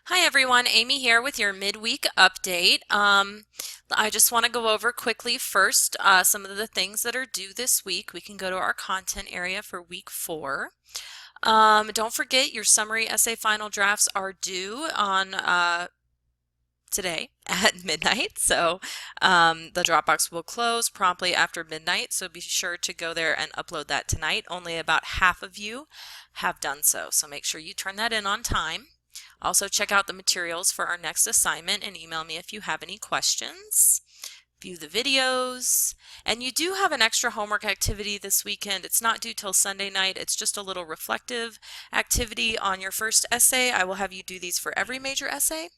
Hi everyone, Amy here with your midweek update. I just want to go over quickly first some of the things that are due this week. We can go to our content area for week 4. Don't forget your summary essay final drafts are due on today at midnight. So the Dropbox will close promptly after midnight. So be sure to go there and upload that tonight. Only about half of you have done so. So make sure you turn that in on time. Also, check out the materials for our next assignment and email me if you have any questions. View the videos. And you do have an extra homework activity this weekend. It's not due till Sunday night. It's just a little reflective activity on your first essay. I will have you do these for every major essay.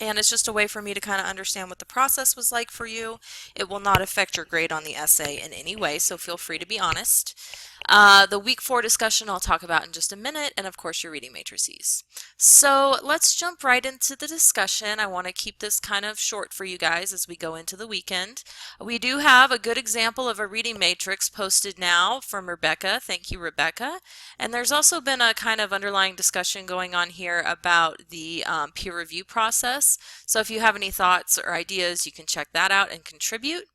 And it's just a way for me to kind of understand what the process was like for you. It will not affect your grade on the essay in any way, so feel free to be honest. The week 4 discussion I'll talk about in just a minute, and of course your reading matrices. So let's jump right into the discussion. I want to keep this kind of short for you guys as we go into the weekend. We do have a good example of a reading matrix posted now from Rebecca. Thank you, Rebecca. And there's also been a kind of underlying discussion going on here about the peer review process. So if you have any thoughts or ideas, you can check that out and contribute.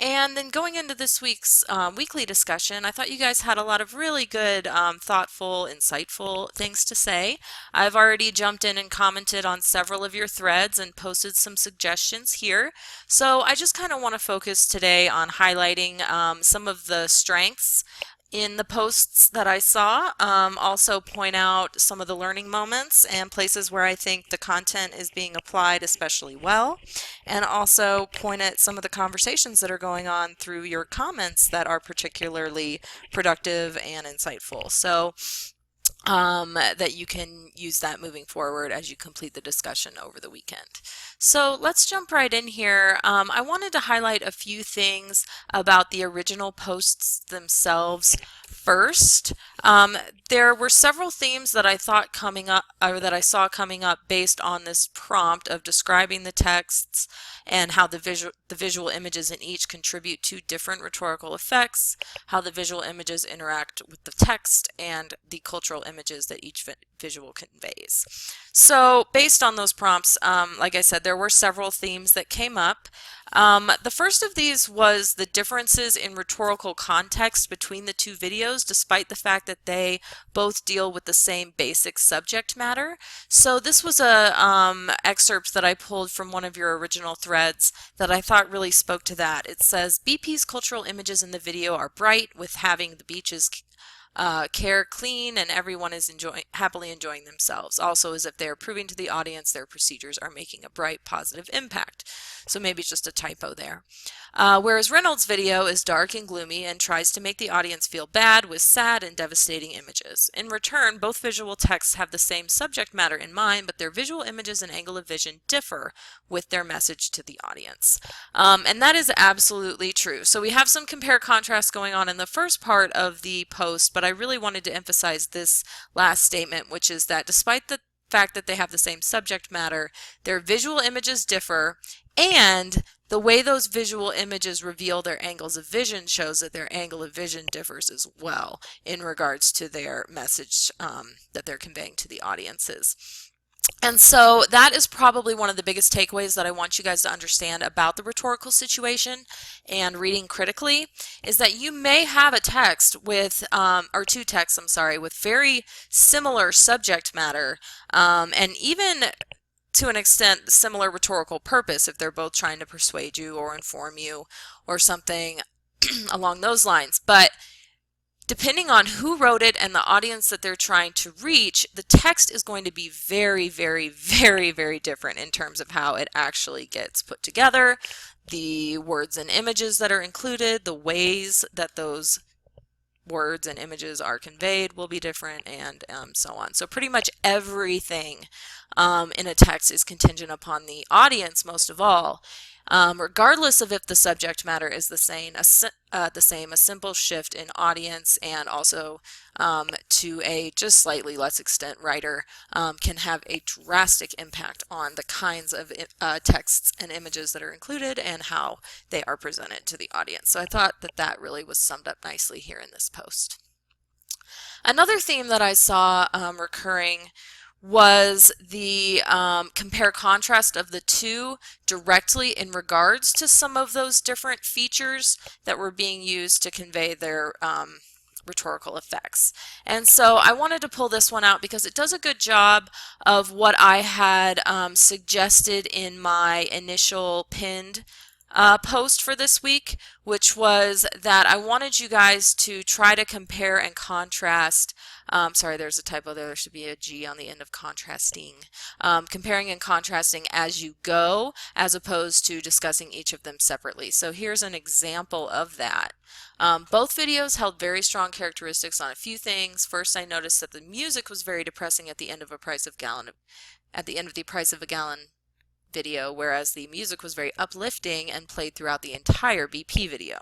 And then going into this week's weekly discussion, I thought you guys had a lot of really good, thoughtful, insightful things to say. I've already jumped in and commented on several of your threads and posted some suggestions here. So I just kind of want to focus today on highlighting some of the strengths in the posts that I saw. Also point out some of the learning moments and places where I think the content is being applied especially well, and also point at some of the conversations that are going on through your comments that are particularly productive and insightful. So that you can use that moving forward as you complete the discussion over the weekend. So let's jump right in here. I wanted to highlight a few things about the original posts themselves first. There were several themes that I thought coming up, or that I saw coming up based on this prompt of describing the texts and how the visual images in each contribute to different rhetorical effects, how the visual images interact with the text, and the cultural images that each visual conveys. So based on those prompts, like I said, there were several themes that came up. The first of these was the differences in rhetorical context between the two videos, despite the fact that they both deal with the same basic subject matter. So this was a excerpt that I pulled from one of your original threads that I thought really spoke to that. It says, BP's cultural images in the video are bright, with having the beaches care clean, and everyone is happily enjoying themselves. Also, as if they are proving to the audience their procedures are making a bright, positive impact. So maybe it's just a typo there. Whereas Reynolds' video is dark and gloomy and tries to make the audience feel bad with sad and devastating images. In return, both visual texts have the same subject matter in mind, but their visual images and angle of vision differ with their message to the audience. And that is absolutely true. So we have some compare-contrast going on in the first part of the post, but I really wanted to emphasize this last statement, which is that despite the fact that they have the same subject matter, their visual images differ, and the way those visual images reveal their angles of vision shows that their angle of vision differs as well in regards to their message that they're conveying to the audiences. And so that is probably one of the biggest takeaways that I want you guys to understand about the rhetorical situation and reading critically, is that you may have a text with, or two texts, I'm sorry, with very similar subject matter, and even to an extent similar rhetorical purpose if they're both trying to persuade you or inform you or something along those lines. But depending on who wrote it and the audience that they're trying to reach, the text is going to be very, very, very, very different in terms of how it actually gets put together, the words and images that are included, the ways that those words and images are conveyed will be different, and so on. So pretty much everything in a text is contingent upon the audience most of all. Regardless of if the subject matter is the same, a simple shift in audience and also to a just slightly less extent writer can have a drastic impact on the kinds of texts and images that are included and how they are presented to the audience. So I thought that that really was summed up nicely here in this post. Another theme that I saw recurring was the compare contrast of the two directly in regards to some of those different features that were being used to convey their rhetorical effects. And so I wanted to pull this one out because it does a good job of what I had suggested in my initial pinned post for this week, which was that I wanted you guys to try to compare and contrast. Sorry, there's a typo there. There should be a G on the end of contrasting. Comparing and contrasting as you go, as opposed to discussing each of them separately. So here's an example of that. Both videos held very strong characteristics on a few things. First, I noticed that the music was very depressing at the end of the price of a gallon video, whereas the music was very uplifting and played throughout the entire BP video.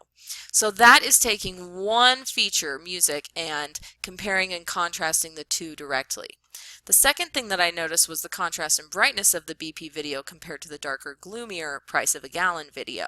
So that is taking one feature, music, and comparing and contrasting the two directly. The second thing that I noticed was the contrast and brightness of the BP video compared to the darker, gloomier price of a gallon video.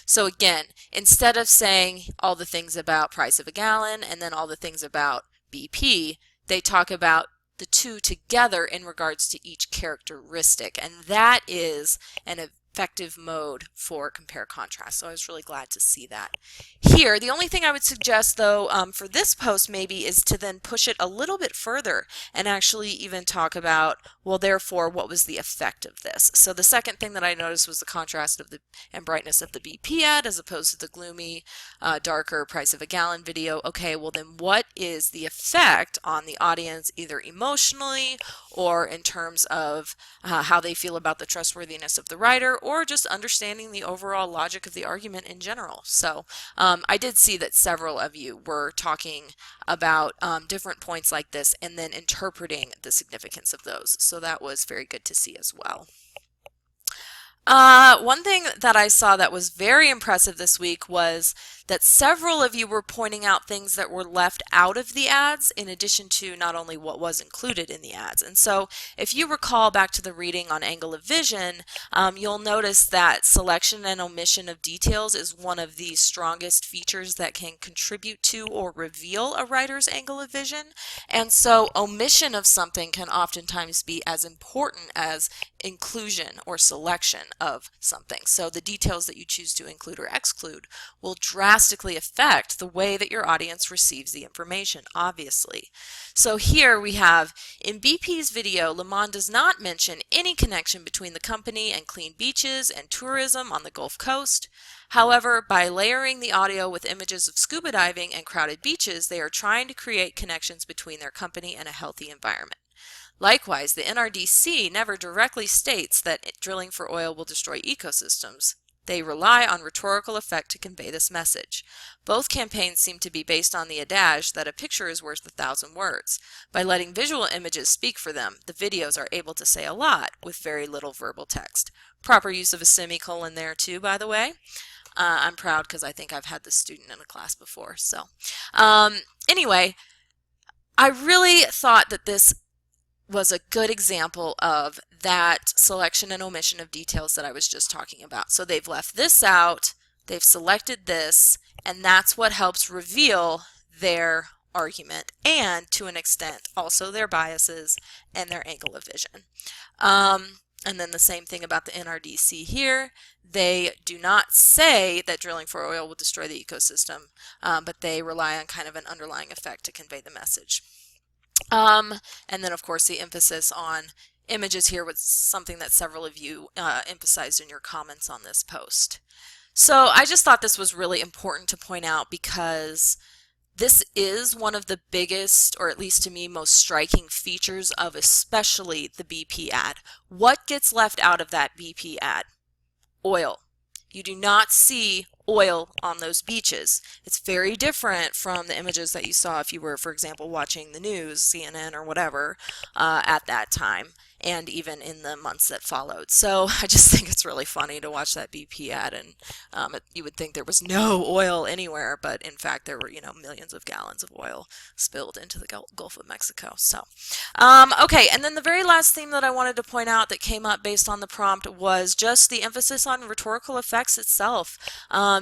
So again, instead of saying all the things about price of a gallon and then all the things about BP, they talk about the two together in regards to each characteristic, and that is an effective mode for compare contrast. So I was really glad to see that. Here, the only thing I would suggest though for this post maybe is to then push it a little bit further and actually even talk about, well, therefore, what was the effect of this? So the second thing that I noticed was the contrast of the and brightness of the BP ad as opposed to the gloomy, darker price of a gallon video. Okay, well then what is the effect on the audience, either emotionally or in terms of how they feel about the trustworthiness of the writer, or just understanding the overall logic of the argument in general. So I did see that several of you were talking about different points like this and then interpreting the significance of those. So that was very good to see as well. One thing that I saw that was very impressive this week was that several of you were pointing out things that were left out of the ads in addition to not only what was included in the ads. And so if you recall back to the reading on angle of vision, you'll notice that selection and omission of details is one of the strongest features that can contribute to or reveal a writer's angle of vision. And so omission of something can oftentimes be as important as inclusion or selection of something. So the details that you choose to include or exclude will drastically affect the way that your audience receives the information, obviously. So here we have, in BP's video, Lamond does not mention any connection between the company and clean beaches and tourism on the Gulf Coast. However, by layering the audio with images of scuba diving and crowded beaches, they are trying to create connections between their company and a healthy environment. Likewise, the NRDC never directly states that drilling for oil will destroy ecosystems. They rely on rhetorical effect to convey this message. Both campaigns seem to be based on the adage that a picture is worth 1,000 words. By letting visual images speak for them, the videos are able to say a lot with very little verbal text. Proper use of a semicolon there too, by the way. I'm proud because I think I've had this student in a class before. So anyway, I really thought that this was a good example of that selection and omission of details that I was just talking about. So they've left this out, they've selected this, and that's what helps reveal their argument and, to an extent, also their biases and their angle of vision. And then the same thing about the NRDC here. They do not say that drilling for oil will destroy the ecosystem, but they rely on kind of an underlying effect to convey the message. And then of course the emphasis on images here was something that several of you emphasized in your comments on this post. So I just thought this was really important to point out because this is one of the biggest, or at least to me, most striking features of especially the BP ad. What gets left out of that BP ad? Oil. You do not see oil on those beaches. It's very different from the images that you saw if you were, for example, watching the news, CNN or whatever, at that time, and even in the months that followed. So I just think it's really funny to watch that BP ad, and you would think there was no oil anywhere, but in fact there were, millions of gallons of oil spilled into the Gulf of Mexico. So, okay, and then the very last theme that I wanted to point out that came up based on the prompt was just the emphasis on rhetorical effects itself.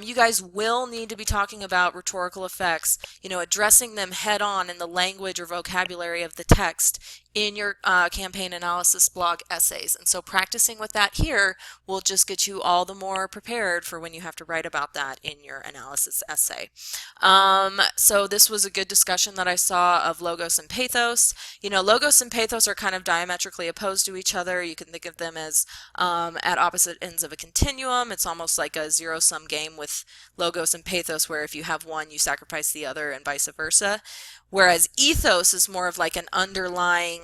You guys will need to be talking about rhetorical effects, addressing them head on in the language or vocabulary of the text in your campaign analysis blog essays. And so practicing with that here will just get you all the more prepared for when you have to write about that in your analysis essay. So this was a good discussion that I saw of logos and pathos. You know, logos and pathos are kind of diametrically opposed to each other. You can think of them as at opposite ends of a continuum. It's almost like a zero-sum game with logos and pathos, where if you have one, you sacrifice the other and vice versa. Whereas ethos is more of like an underlying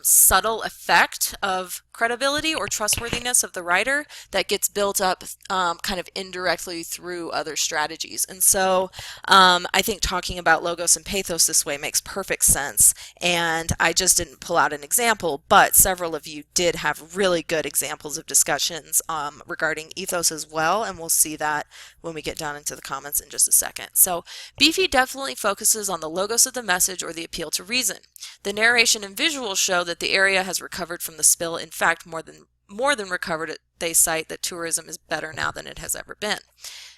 subtle effect of credibility or trustworthiness of the writer that gets built up kind of indirectly through other strategies. And so I think talking about logos and pathos this way makes perfect sense. And I just didn't pull out an example, but several of you did have really good examples of discussions regarding ethos as well, and we'll see that when we get down into the comments in just a second. So Beefy definitely focuses on the logos of the message or the appeal to reason. The narration and visuals show that the area has recovered from the spill. In fact, more than recovered. They cite that tourism is better now than it has ever been.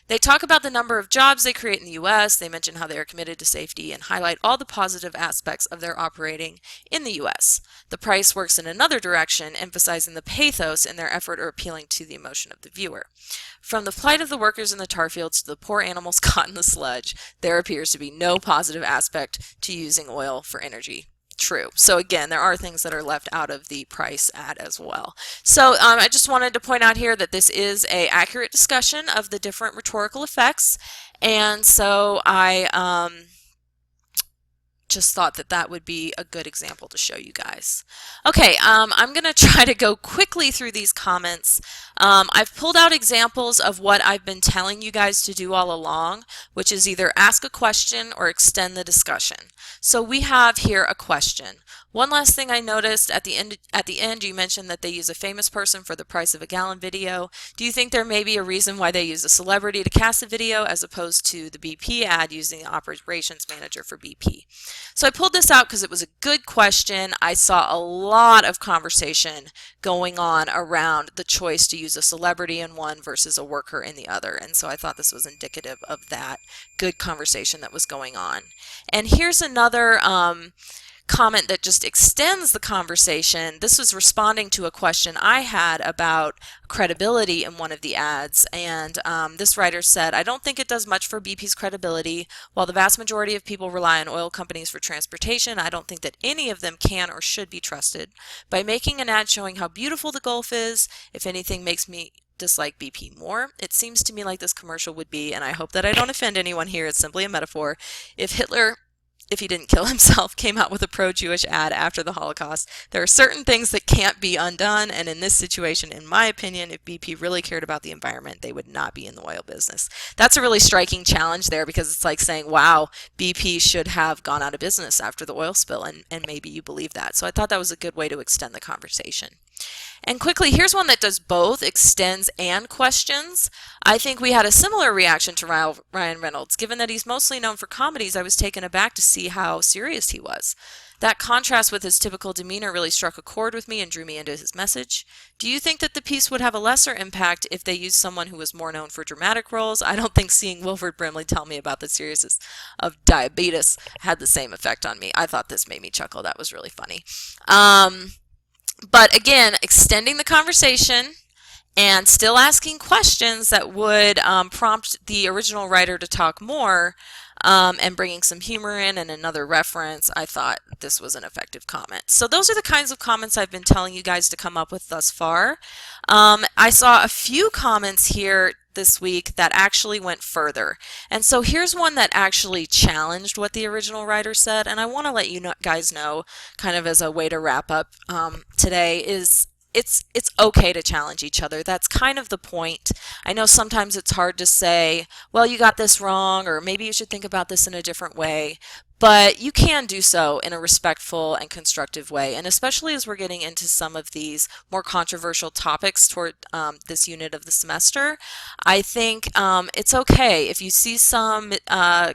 They talk about the number of jobs they create in the U.S. They mention how they are committed to safety and highlight all the positive aspects of their operating in the U.S. The price works in another direction, emphasizing the pathos in their effort or appealing to the emotion of the viewer. From the plight of the workers in the tar fields to the poor animals caught in the sludge, there appears to be no positive aspect to using oil for energy. True. So again, there are things that are left out of the price ad as well. So I just wanted to point out here that this is an accurate discussion of the different rhetorical effects, and so I just thought that that would be a good example to show you guys. Okay, I'm going to try to go quickly through these comments. I've pulled out examples of what I've been telling you guys to do all along, which is either ask a question or extend the discussion. So we have here a question. One last thing I noticed at the end you mentioned that they use a famous person for the price of a gallon video. Do you think there may be a reason why they use a celebrity to cast a video as opposed to the BP ad using the operations manager for BP? So I pulled this out because it was a good question. I saw a lot of conversation going on around the choice to use a celebrity in one versus a worker in the other, and so I thought this was indicative of that good conversation that was going on. And here's another comment that just extends the conversation. This was responding to a question I had about credibility in one of the ads, and this writer said, I don't think it does much for BP's credibility. While the vast majority of people rely on oil companies for transportation, I don't think that any of them can or should be trusted. By making an ad showing how beautiful the Gulf is, if anything makes me dislike BP more. It seems to me like this commercial would be, and I hope that I don't offend anyone here, it's simply a metaphor, if Hitler, if he didn't kill himself, came out with a pro-Jewish ad after the Holocaust. There are certain things that can't be undone, and in this situation, in my opinion, if BP really cared about the environment, they would not be in the oil business. That's a really striking challenge there, because it's like saying, wow, BP should have gone out of business after the oil spill, and maybe you believe that. So I thought that was a good way to extend the conversation. And quickly, here's one that does both, extends and questions. I think we had a similar reaction to Ryan Reynolds. Given that he's mostly known for comedies, I was taken aback to see how serious he was. That contrast with his typical demeanor really struck a chord with me and drew me into his message. Do you think that the piece would have a lesser impact if they used someone who was more known for dramatic roles? I don't think seeing Wilford Brimley tell me about the seriousness of diabetes had the same effect on me. I thought this made me chuckle. That was really funny. But again, extending the conversation and still asking questions that would prompt the original writer to talk more, and bringing some humor in and another reference, I thought this was an effective comment. So those are the kinds of comments I've been telling you guys to come up with thus far. I saw a few comments here this week that actually went further. And so here's one that actually challenged what the original writer said, and I want to let you guys know, kind of as a way to wrap up today, is it's okay to challenge each other. That's kind of the point. I know sometimes it's hard to say, well, you got this wrong, or maybe you should think about this in a different way. But you can do so in a respectful and constructive way, and especially as we're getting into some of these more controversial topics toward this unit of the semester, I think it's okay. If you see some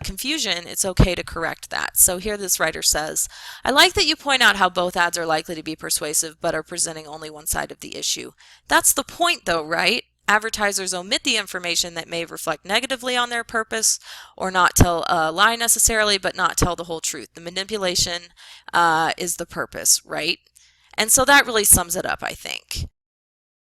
confusion, it's okay to correct that. So here this writer says, I like that you point out how both ads are likely to be persuasive but are presenting only one side of the issue. That's the point though, right? advertisers omit the information that may reflect negatively on their purpose or not tell a lie necessarily, but not tell the whole truth. The manipulation is the purpose, right? And so that really sums it up, I think.